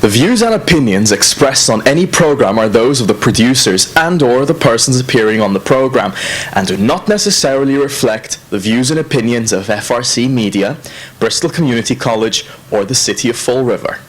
The views and opinions expressed on any program are those of the producers and/or the persons appearing on the program, and do not necessarily reflect the views and opinions of FRC Media, Bristol Community College, or the City of Fall River.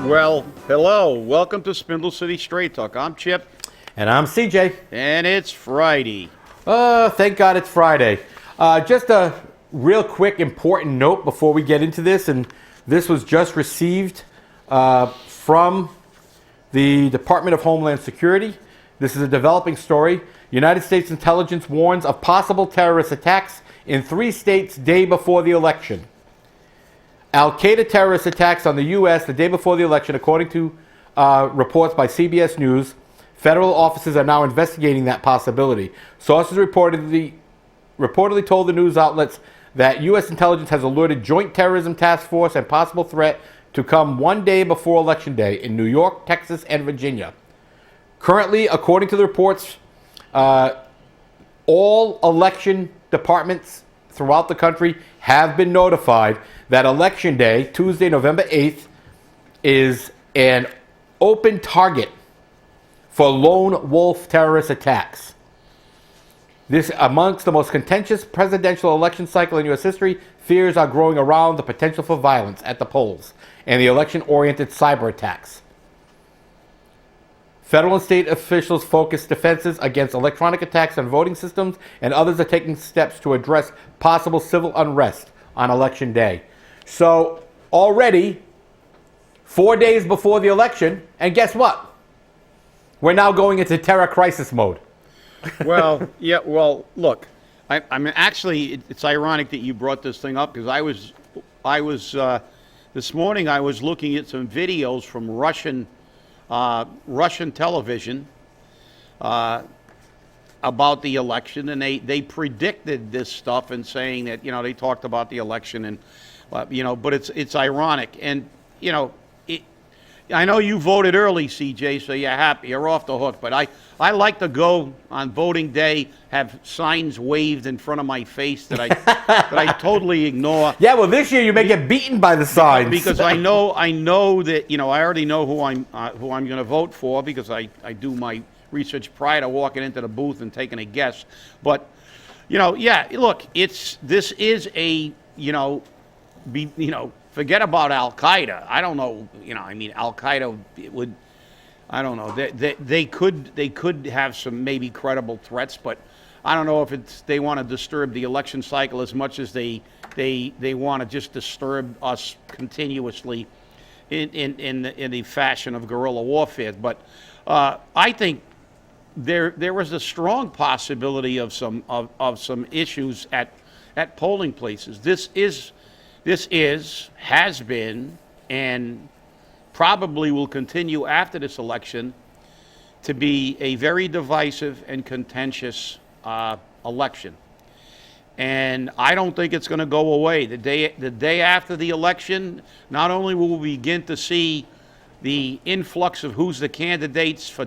Well, hello. Welcome to Spindle City Straight Talk. I'm Chip. And I'm CJ. And it's Friday. Thank God it's Friday. Just a real quick important note before we get into this, and this was just received from the Department of Homeland Security. This is a developing story. United States intelligence warns of possible terrorist attacks in 3 states day before the election. Al-Qaeda terrorist attacks on the U.S. the day before the election, according to reports by CBS News. Federal officers are now investigating that possibility. Sources reportedly told the news outlets that U.S. intelligence has alerted Joint Terrorism Task Force and possible threat to come 1 day before Election Day in New York, Texas, and Virginia. Currently, according to the reports, all election departments throughout the country have been notified that Election Day, Tuesday, November 8th, is an open target for lone wolf terrorist attacks. This, amongst the most contentious presidential election cycle in U.S. history, fears are growing around the potential for violence at the polls and the election-oriented cyber attacks. Federal and state officials focus defenses against electronic attacks on voting systems, and others are taking steps to address possible civil unrest on Election Day. So, already, 4 days before the election, and guess what? We're now going into terror crisis mode. Well, yeah, well, look, I mean, actually, it's ironic that you brought this thing up, because I was this morning I was looking at some videos from Russian television about the election, and they predicted this stuff and saying that, they talked about the election, and but it's ironic. And I know you voted early, CJ, so you're happy, you're off the hook, but I like to go on voting day, have signs waved in front of my face that I totally ignore. Yeah, well, this year you may get beaten by the signs, because I know that I already know who I'm going to vote for, because I do my research prior to walking into the booth and taking a guess. But yeah, look, this is a forget about Al-Qaeda. I don't know, I mean, Al-Qaeda would, I don't know, they could have some maybe credible threats, but I don't know if they want to disturb the election cycle as much as they want to just disturb us continuously in the fashion of guerrilla warfare. But I think there was a strong possibility of some issues at polling places. This has been, and probably will continue after this election, to be a very divisive and contentious election. And I don't think it's going to go away. The day after the election, not only will we begin to see the influx of who's the candidates for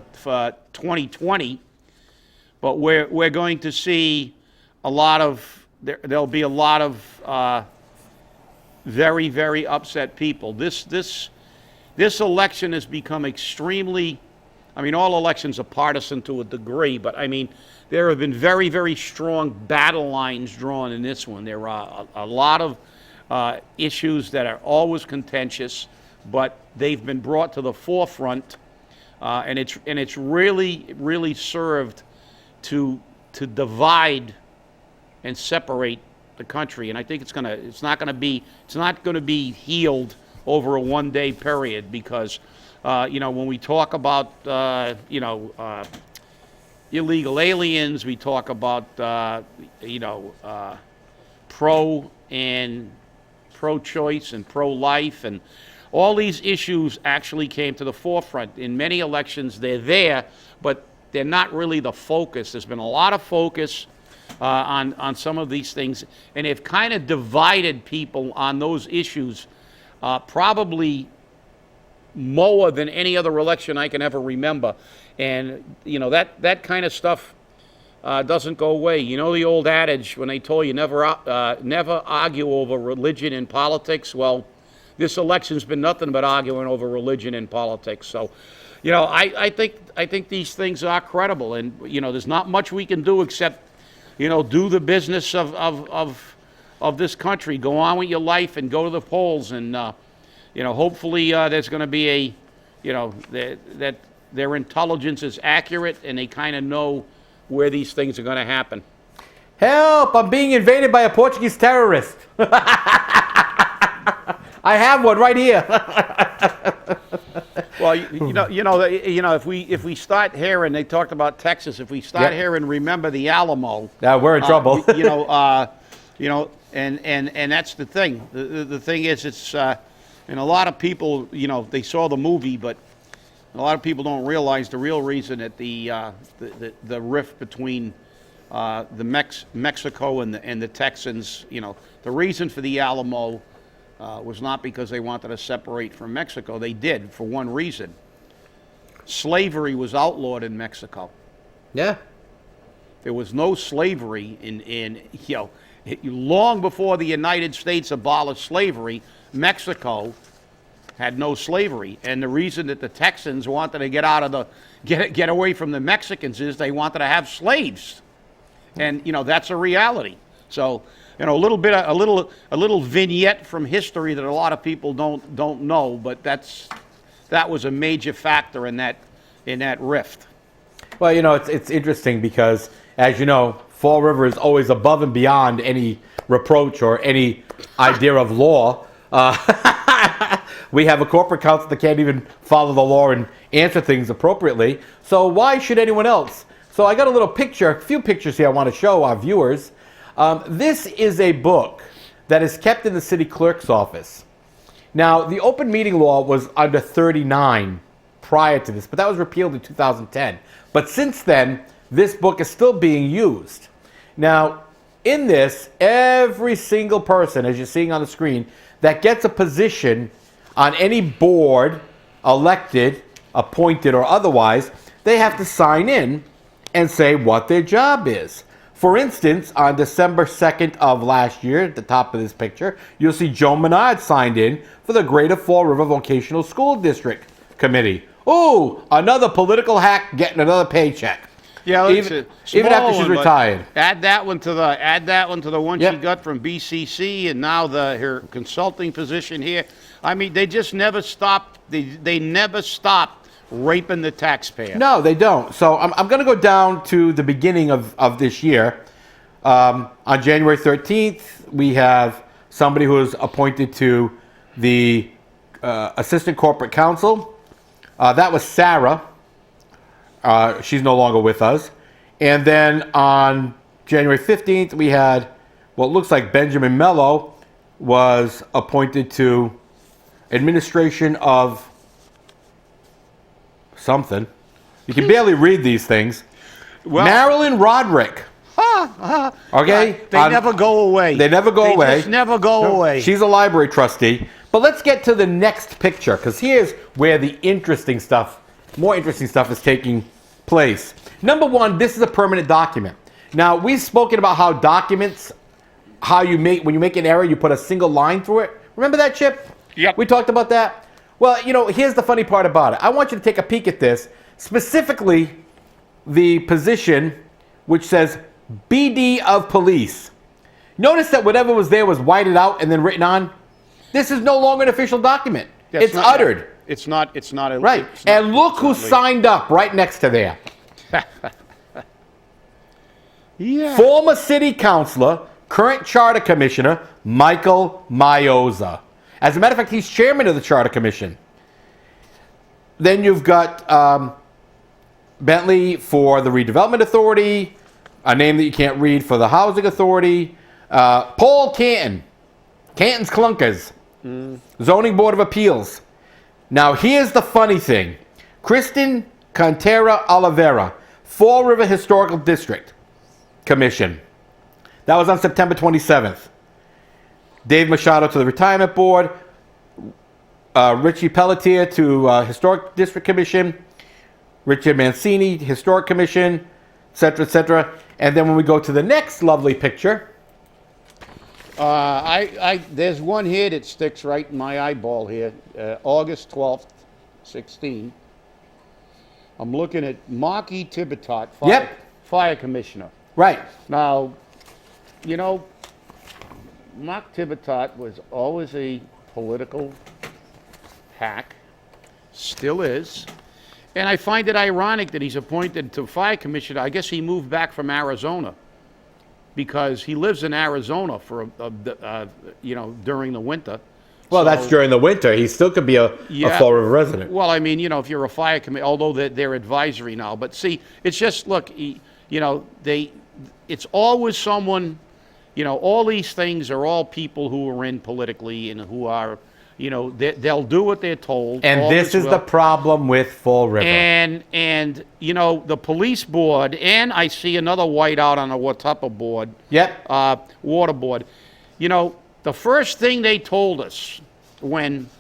2020, but we're going to see there'll be a lot of very, very upset people. This election has become extremely, I mean, all elections are partisan to a degree, but I mean, there have been very, very strong battle lines drawn in this one. There are a lot of issues that are always contentious, but they've been brought to the forefront, and it's really, really served to divide and separate the country. And I think it's not going to be healed over a 1-day period, because when we talk about illegal aliens, we talk about pro-choice and pro-life, and all these issues actually came to the forefront. In many elections, they're there, but they're not really the focus. There's been a lot of focus on some of these things, and they've kind of divided people on those issues, probably more than any other election I can ever remember. And that kind of stuff doesn't go away. You know the old adage when they told you never argue over religion and politics. Well, this election's been nothing but arguing over religion and politics. So, I think these things are credible, and there's not much we can do except do the business of this country. Go on with your life and go to the polls, and hopefully there's going to be that their intelligence is accurate and they kind of know where these things are going to happen. Help! I'm being invaded by a Portuguese terrorist. I have one right here. Well, if we start hearing, they talked about Texas. If we start hearing, remember the Alamo. We're in trouble. And that's the thing. The thing is, it's and a lot of people, they saw the movie, but a lot of people don't realize the real reason that the rift between Mexico and the Texans. The reason for the Alamo was not because they wanted to separate from Mexico. They did for one reason. Slavery was outlawed in Mexico. Yeah. There was no slavery in long before the United States abolished slavery. Mexico had no slavery, and the reason that the Texans wanted to get away from the Mexicans is they wanted to have slaves, and that's a reality. So a little vignette from history that a lot of people don't know, but that was a major factor in that rift. Well, it's interesting because, as you know, Fall River is always above and beyond any reproach or any idea of law. We have a corporate counsel that can't even follow the law and answer things appropriately. So why should anyone else? So I got a few pictures here I want to show our viewers. This is a book that is kept in the city clerk's office. Now, the open meeting law was under 39 prior to this, but that was repealed in 2010. But since then, this book is still being used. Now, in this, every single person, as you're seeing on the screen, that gets a position on any board, elected, appointed, or otherwise, they have to sign in and say what their job is. For instance, on December 2nd of last year, at the top of this picture, you'll see Joe Menard signed in for the Greater Fall River Vocational School District Committee. Ooh, another political hack getting another paycheck. Yeah, even after she's retired. Add that one to the one she got from BCC, and now her consulting position here. I mean, they just never stopped. They never stopped raping the taxpayer. No, they don't. So I'm going to go down to the beginning of this year. On January 13th, we have somebody who was appointed to the Assistant Corporate Counsel. That was Sarah. She's no longer with us. And then on January 15th, we had what looks like Benjamin Mello was appointed to administration of something. You can barely read these things. Well, Marilyn Roderick. Okay? They never go away. They never go away. They just never go away. She's a library trustee. But let's get to the next picture, because here's where the more interesting stuff is taking place. Number one, this is a permanent document. Now, we've spoken about how documents, when you make an error, you put a single line through it. Remember that, Chip? Yep. We talked about that. Well, here's the funny part about it. I want you to take a peek at this, specifically the position which says BD of police. Notice that whatever was there was whited out and then written on. This is no longer an official document. It's uttered. It's not. Right. And look who signed up right next to there. Yeah. Former city councilor, current charter commissioner, Michael Mayoza. As a matter of fact, he's chairman of the charter commission. Then you've got Bentley for the redevelopment authority, a name that you can't read for the housing authority, Paul Canton, Canton's Clunkers, zoning board of appeals. Now here's the funny thing. Kristen Cantera Oliveira, Fall River Historical District Commission. That was on September 27th. Dave Machado to the Retirement Board. Richie Pelletier to Historic District Commission. Richard Mancini, Historic Commission, etc., etc. And then when we go to the next lovely picture. There's one here that sticks right in my eyeball here. August 12th, 16. I'm looking at Marky Tibitot, Fire Commissioner. Right. Now, you know, Mark Tibitot was always a political hack, still is. And I find it ironic that he's appointed to Fire Commissioner. I guess he moved back from Arizona because he lives in Arizona for, during the winter. Well, that's during the winter. He still could be a Fall River resident. Well, I mean, if you're a fire committee, although they're advisory now. But see, it's just, look, it's always someone, all these things are all people who are in politically and who are, they'll do what they're told. And this is the problem with Fall River. And the police board, and I see another whiteout on the Watuppa board. Yep. Water board. The first thing they told us when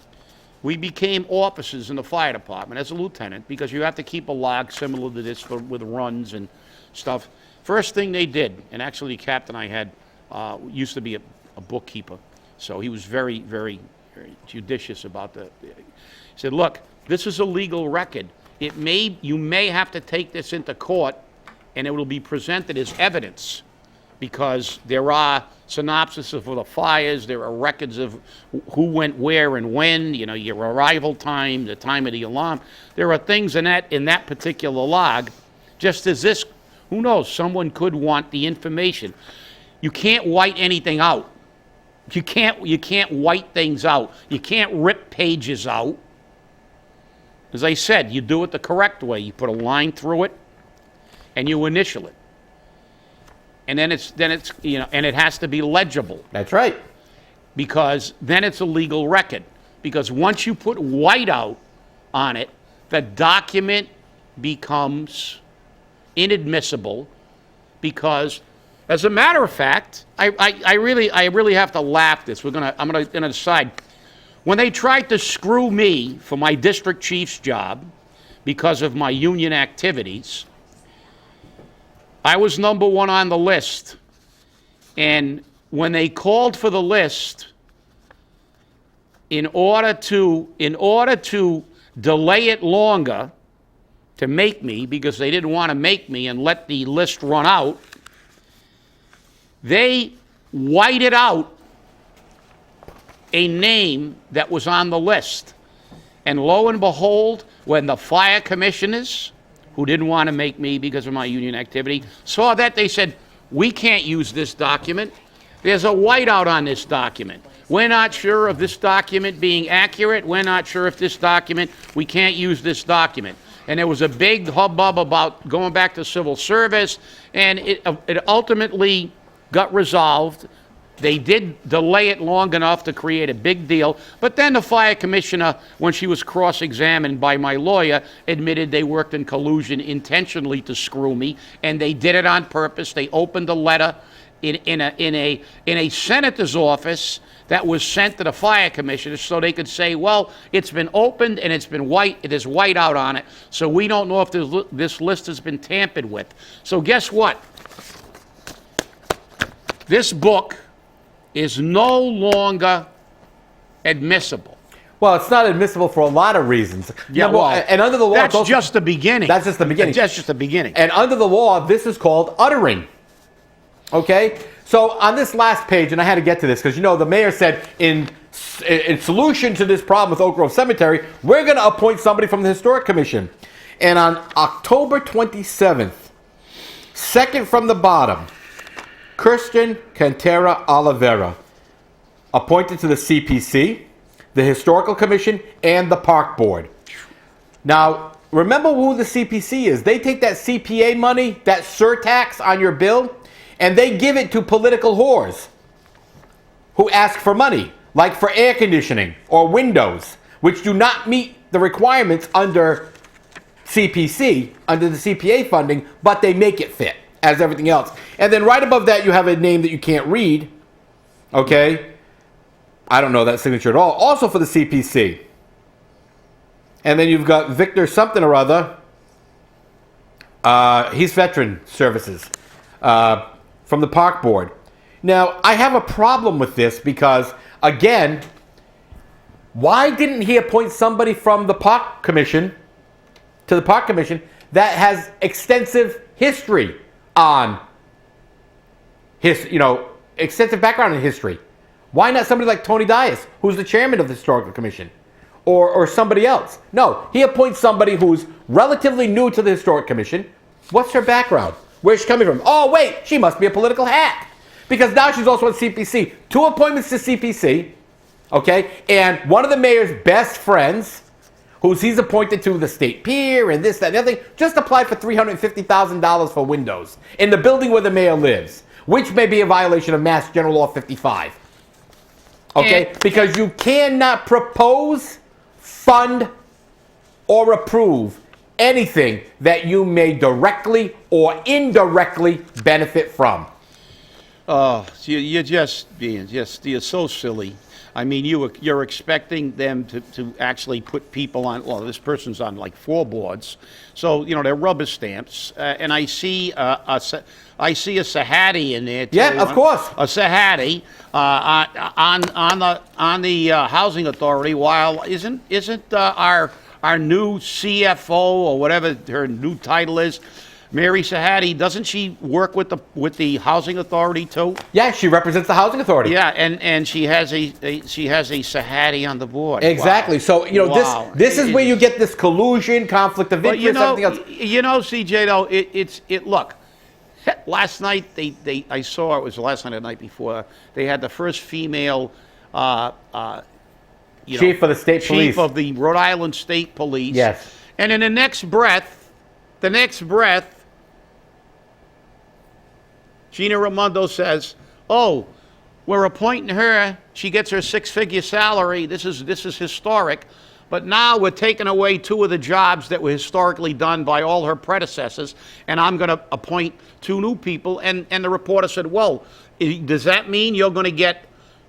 we became officers in the fire department as a lieutenant, because you have to keep a log similar to this with runs and stuff. First thing they did, and actually the captain I had used to be a bookkeeper, so he was very, very, very judicious about that. He said, look, this is a legal record. You may have to take this into court, and it will be presented as evidence, because there are synopses of the fires, there are records of who went where and when, your arrival time, the time of the alarm. There are things in that particular log, just as this, who knows, someone could want the information. You can't white anything out. You can't white things out. You can't rip pages out. As I said, you do it the correct way. You put a line through it, and you initial it. And then it's and it has to be legible. That's right. Because then it's a legal record. Because once you put whiteout on it, the document becomes inadmissible. Because, as a matter of fact, I really have to laugh this. I'm gonna decide. When they tried to screw me for my district chief's job because of my union activities, I was number one on the list. And when they called for the list, in order to delay it longer to make me, because they didn't want to make me and let the list run out, they whited out a name that was on the list. And lo and behold, when the fire commissioners, who didn't want to make me because of my union activity, saw that, they said, we can't use this document. There's a whiteout on this document. We're not sure of this document being accurate. We're not sure if this document, we can't use this document. And there was a big hubbub about going back to civil service, and it ultimately got resolved. They did delay it long enough to create a big deal, but then the fire commissioner, when she was cross-examined by my lawyer, admitted they worked in collusion intentionally to screw me, and they did it on purpose. They opened a letter in a senator's office that was sent to the fire commissioner so they could say, well, it's been opened and it is white out on it, so we don't know if this list has been tampered with. So guess what? This book is no longer admissible. Well, it's not admissible for a lot of reasons. Yeah, and under the law, that's just the beginning. That's just the beginning. That's just the beginning. And under the law, this is called uttering. Okay? So on this last page, and I had to get to this because, the mayor said in solution to this problem with Oak Grove Cemetery, we're going to appoint somebody from the Historic Commission. And on October 27th, second from the bottom, Christian Cantera Oliveira, appointed to the CPC, the Historical Commission, and the Park Board. Now, remember who the CPC is. They take that CPA money, that surtax on your bill, and they give it to political whores who ask for money, like for air conditioning or windows, which do not meet the requirements under CPC, under the CPA funding, but they make it fit. as everything else. And then right above that, you have a name that you can't read. Okay? I don't know that signature at all. Also for the CPC. And then you've got Victor something or other. He's Veteran Services from the Park Board. Now, I have a problem with this because, again, why didn't he appoint somebody from the Park Commission to the Park Commission that has extensive history on extensive background in history? Why not somebody like Tony Dias, who's the chairman of the Historical Commission, or somebody else? No, he appoints somebody who's relatively new to the Historic Commission. What's her background? Where's she coming from? Oh, wait, she must be a political hack. Because now she's also on CPC. 2 appointments to CPC, okay? And one of the mayor's best friends, he's appointed to the state pier and this, that, and the other thing, just applied for $350,000 for windows in the building where the mayor lives, which may be a violation of Mass General Law 55. Okay? Because you cannot propose, fund, or approve anything that you may directly or indirectly benefit from. Oh, you're you're so silly. I mean, you're expecting them to actually put people on. Well, this person's on like 4 boards, so they're rubber stamps. And I see a Sahadi in there too. Yeah, of course. A Sahadi on the housing authority. While isn't our new CFO or whatever her new title is, Mary Sahadi, doesn't she work with the housing authority too? Yeah, she represents the housing authority. Yeah, and she has a Sahadi on the board. Exactly. Wow. So Wow. this is where you get this collusion, conflict of interest, everything else. CJ, though, look. Last night I saw, it was last night or the night before, they had the first female chief of the state police. Chief of the Rhode Island State Police. Yes. And in the next breath, Gina Raimondo says, "Oh, we're appointing her. She gets her 6-figure salary. This is historic. But now we're taking away 2 of the jobs that were historically done by all her predecessors, and I'm going to appoint 2 new people." And the reporter said, "Well, does that mean you're going to get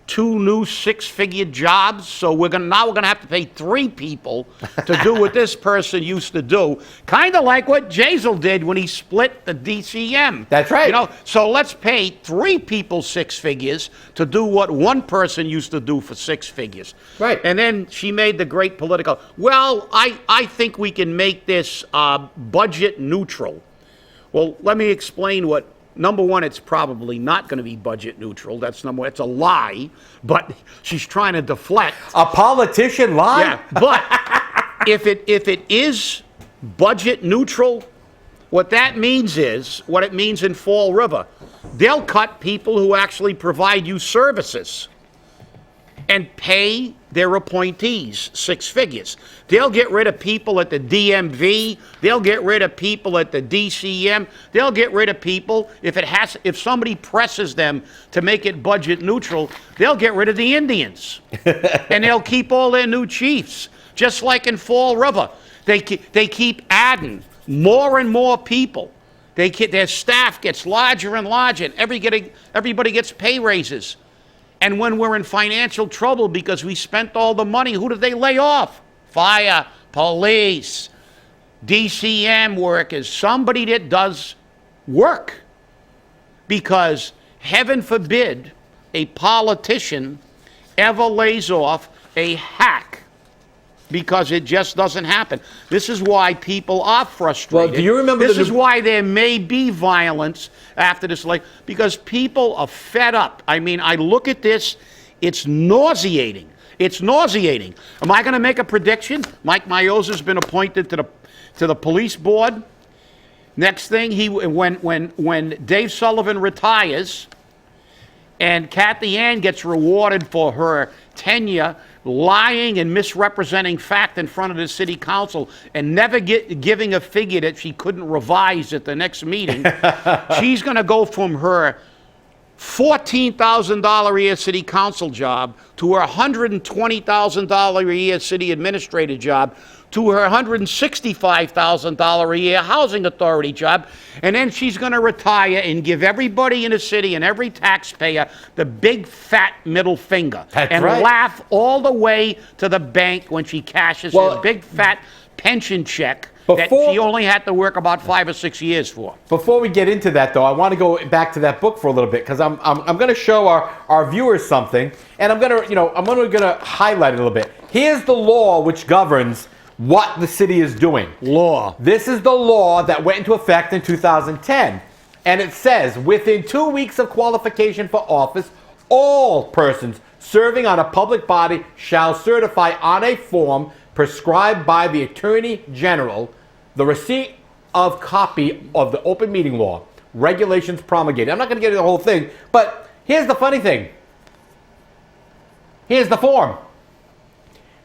2 new 6-figure jobs? So we're going to have to pay 3 people to do what this person used to do." Kind of like what Jazel did when he split the DCM. That's right. So let's pay 3 people 6 figures to do what 1 person used to do for 6 figures. Right. And then she made the great political, well, I think we can make this budget neutral. Well, let me explain what. Number one, it's probably not going to be budget neutral. That's number one. It's a lie, but she's trying to deflect. A politician lie? Yeah, but if it is budget neutral, what that means is, what it means in Fall River, they'll cut people who actually provide you services and pay their appointees 6 figures. They'll get rid of people at the DMV. They'll get rid of people at the DCM. They'll get rid of people if somebody presses them to make it budget neutral. They'll get rid of the Indians, and they'll keep all their new chiefs. Just like in Fall River, they keep adding more and more people. Their staff gets larger and larger, and everybody gets pay raises. And when we're in financial trouble because we spent all the money, who did they lay off? Fire, police, DCM workers, somebody that does work. Because heaven forbid a politician ever lays off a hack, because it just doesn't happen. This is why people are frustrated. Well, do you remember this is why there may be violence after this, because people are fed up. I mean, I look at this, it's nauseating. It's nauseating. Am I going to make a prediction? Mike Mioza has been appointed to the police board. Next thing, when Dave Sullivan retires, and Kathy Ann gets rewarded for her tenure lying and misrepresenting fact in front of the city council and never giving a figure that she couldn't revise at the next meeting, she's going to go from her $14,000 a year city council job to her $120,000 a year city administrator job to her $165,000 a year housing authority job, and then she's going to retire and give everybody in the city and every taxpayer the big fat middle finger. That's and right. laugh all the way to the bank when she cashes her big fat pension check that she only had to work about 5 or 6 years for. Before we get into that, though, I want to go back to that book for a little bit, because I'm going to show our viewers something, and I'm going to highlight it a little bit. Here's the law which governs what the city is doing. Law. This is the law that went into effect in 2010, and it says, within 2 weeks of qualification for office, all persons serving on a public body shall certify on a form prescribed by the Attorney General the receipt of copy of the open meeting law, regulations promulgated. I'm not going to get into the whole thing, but here's the funny thing. Here's the form.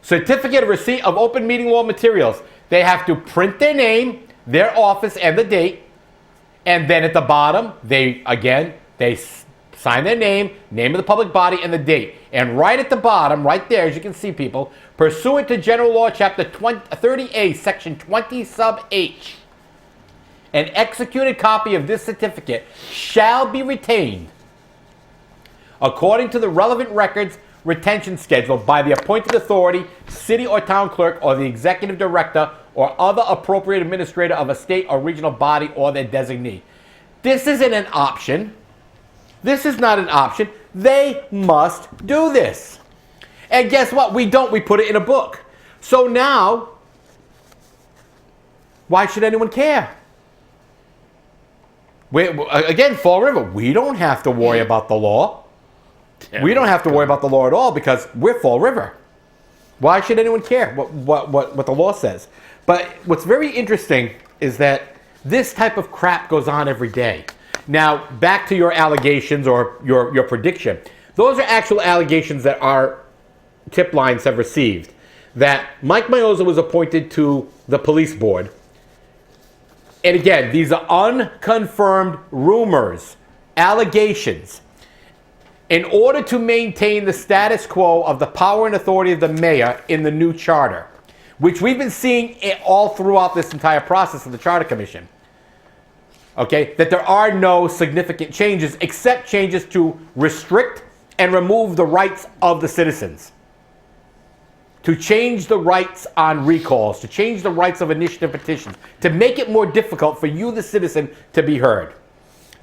Certificate of receipt of open meeting law materials. They have to print their name, their office, and the date. And then at the bottom, they sign their name of the public body, and the date. And right at the bottom, right there, as you can see, people, pursuant to General Law, Chapter 30A, Section 20, Sub H, an executed copy of this certificate shall be retained according to the relevant records retention schedule by the appointed authority, city or town clerk, or the executive director, or other appropriate administrator of a state or regional body or their designee. This isn't an option. This is not an option. They must do this. And guess what? We don't. We put it in a book. So now, why should anyone care? Again, Fall River, we don't have to worry about the law. We don't have to worry about the law at all because we're Fall River. Why should anyone care what the law says? But what's very interesting is that this type of crap goes on every day. Now, back to your allegations or your prediction. Those are actual allegations that our tip lines have received. That Mike Mioza was appointed to the police board. And again, these are unconfirmed rumors, allegations. In order to maintain the status quo of the power and authority of the mayor in the new charter, which we've been seeing all throughout this entire process of the Charter Commission. Okay, that there are no significant changes except changes to restrict and remove the rights of the citizens. To change the rights on recalls, to change the rights of initiative petitions, to make it more difficult for you, the citizen, to be heard.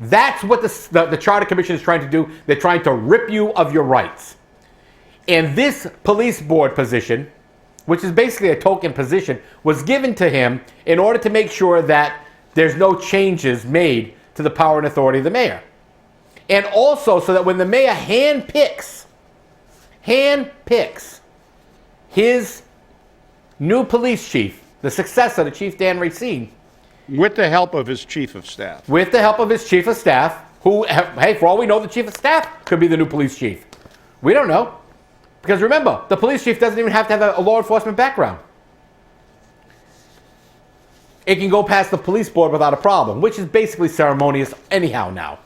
That's what the Charter Commission is trying to do. They're trying to rip you of your rights. And this police board position, which is basically a token position, was given to him in order to make sure that there's no changes made to the power and authority of the mayor. And also so that when the mayor handpicks his new police chief, the successor to Chief Dan Racine, With the help of his chief of staff. With the help of his chief of staff, who, hey, for all we know, the chief of staff could be the new police chief. We don't know. Because remember, the police chief doesn't even have to have a law enforcement background. It can go past the police board without a problem, which is basically ceremonious anyhow now.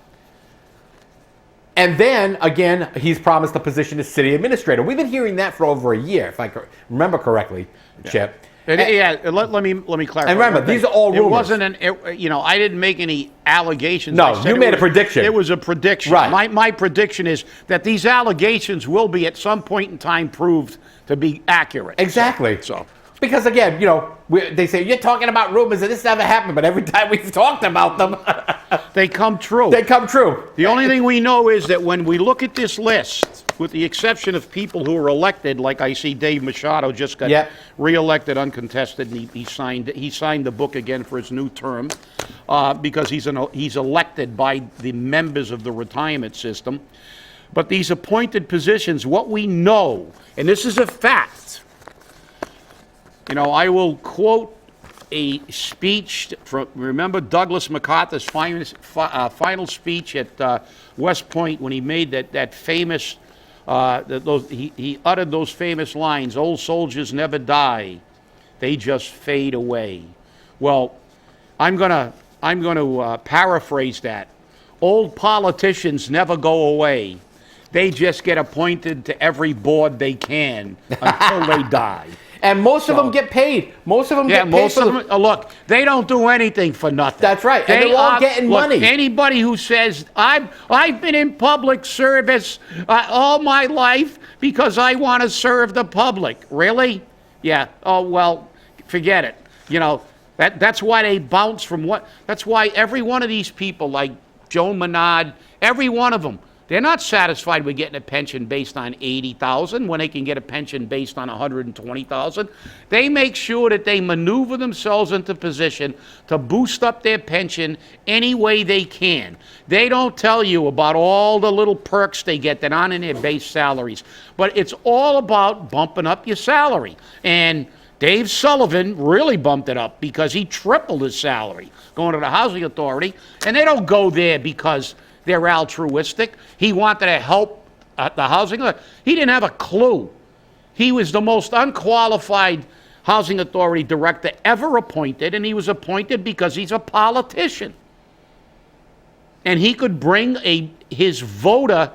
And then, again, he's promised the position as city administrator. We've been hearing that for over a year, if I remember correctly, Chip. Let me clarify. And remember, these are all rumors. It wasn't I didn't make any allegations. No, you made a prediction. It was a prediction. Right. My prediction is that these allegations will be at some point in time proved to be accurate. Exactly. So. Because again, they say, you're talking about rumors and this never happened, but every time we've talked about them, they come true. They come true. The only thing we know is that when we look at this list, with the exception of people who are elected, like I see Dave Machado just got reelected uncontested, and he signed the book again for his new term because he's elected by the members of the retirement system. But these appointed positions, what we know, and this is a fact, I will quote a speech from, remember Douglas MacArthur's final speech at West Point when he made that famous, he uttered those famous lines, "Old soldiers never die, they just fade away." Well, I'm gonna paraphrase that. old politicians never go away. They just get appointed to every board they can until they die. And most of them get paid. Most of them get paid. Most of them, look, they don't do anything for nothing. That's right. And they're all getting money. Anybody who says, I've been in public service all my life because I want to serve the public. Really? Yeah. Oh, well, forget it. You know, that's why they bounce from what. That's why every one of these people, like Joe Menard, every one of them, they're not satisfied with getting a pension based on $80,000 when they can get a pension based on $120,000. They make sure that they maneuver themselves into position to boost up their pension any way they can. They don't tell you about all the little perks they get that aren't in their base salaries. But it's all about bumping up your salary. And Dave Sullivan really bumped it up because he tripled his salary going to the housing authority. And they don't go there because they're altruistic. He wanted to help the housing. He didn't have a clue. He was the most unqualified housing authority director ever appointed, and he was appointed because he's a politician. And he could bring his voter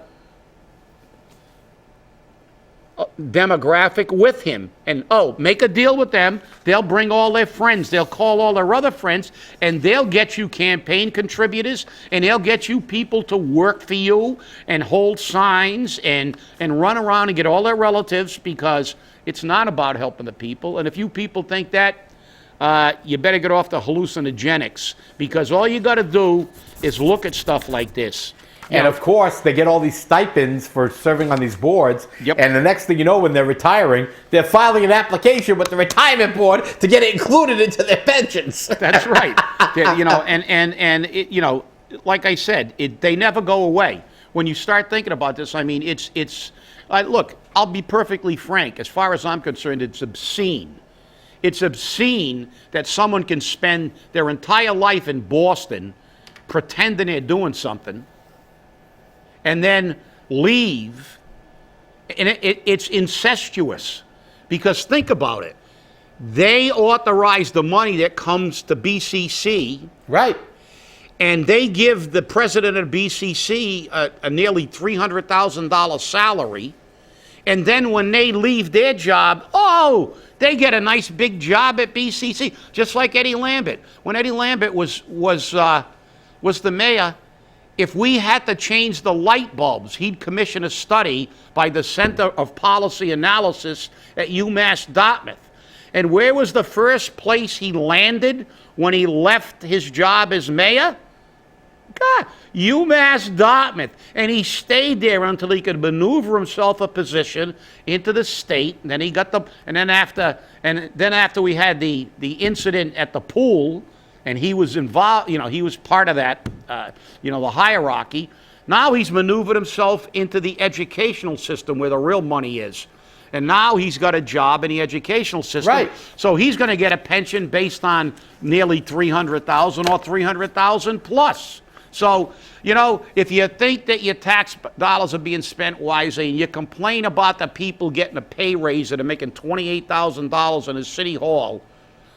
demographic with him and make a deal with them. They'll bring all their friends, they'll call all their other friends, and they'll get you campaign contributors, and they'll get you people to work for you and hold signs and run around and get all their relatives, because it's not about helping the people. And if you people think that, you better get off the hallucinogenics, because all you got to do is look at stuff like this. And of course, they get all these stipends for serving on these boards. Yep. And the next thing you know, when they're retiring, they're filing an application with the retirement board to get it included into their pensions. That's right. And it, like I said, they never go away. When you start thinking about this, I mean, look, I'll be perfectly frank. As far as I'm concerned, it's obscene. It's obscene that someone can spend their entire life in Boston pretending they're doing something and then leave. And it's incestuous, because think about it. They authorize the money that comes to BCC. Right. And they give the president of BCC a nearly $300,000 salary. And then when they leave their job, they get a nice big job at BCC, just like Eddie Lambert. When Eddie Lambert was the mayor, if we had to change the light bulbs, he'd commission a study by the Center of Policy Analysis at UMass Dartmouth. And where was the first place he landed when he left his job as mayor? God, UMass Dartmouth. And he stayed there until he could maneuver himself a position into the state. And then he got then after we had the incident at the pool, and he was involved, he was part of that, the hierarchy. Now he's maneuvered himself into the educational system where the real money is. And now he's got a job in the educational system. Right. So he's going to get a pension based on nearly $300,000 or $300,000 plus. So, if you think that your tax dollars are being spent wisely, and you complain about the people getting a pay raise that are making $28,000 in a city hall,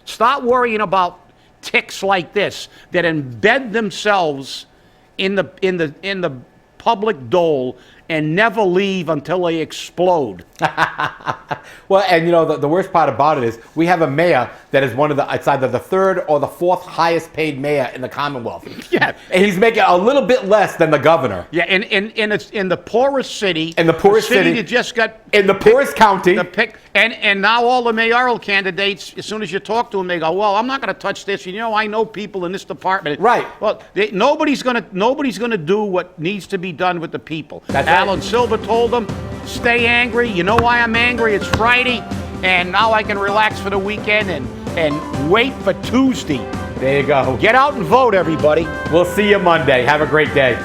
stop worrying about ticks like this that embed themselves in the public dole and never leave until they explode. Well, and the worst part about it is we have a mayor that is it's either the third or the fourth highest paid mayor in the Commonwealth. Yeah. And he's making a little bit less than the governor. Yeah, and it's in the poorest city. In the poorest city that just got in the poorest county. And now all the mayoral candidates, as soon as you talk to them, they go, well, I'm not going to touch this. I know people in this department. Right. Well, nobody's going to do what needs to be done with the people. That's right. Alan Silver told them, stay angry. You know why I'm angry? It's Friday, and now I can relax for the weekend and wait for Tuesday. There you go. Get out and vote, everybody. We'll see you Monday. Have a great day.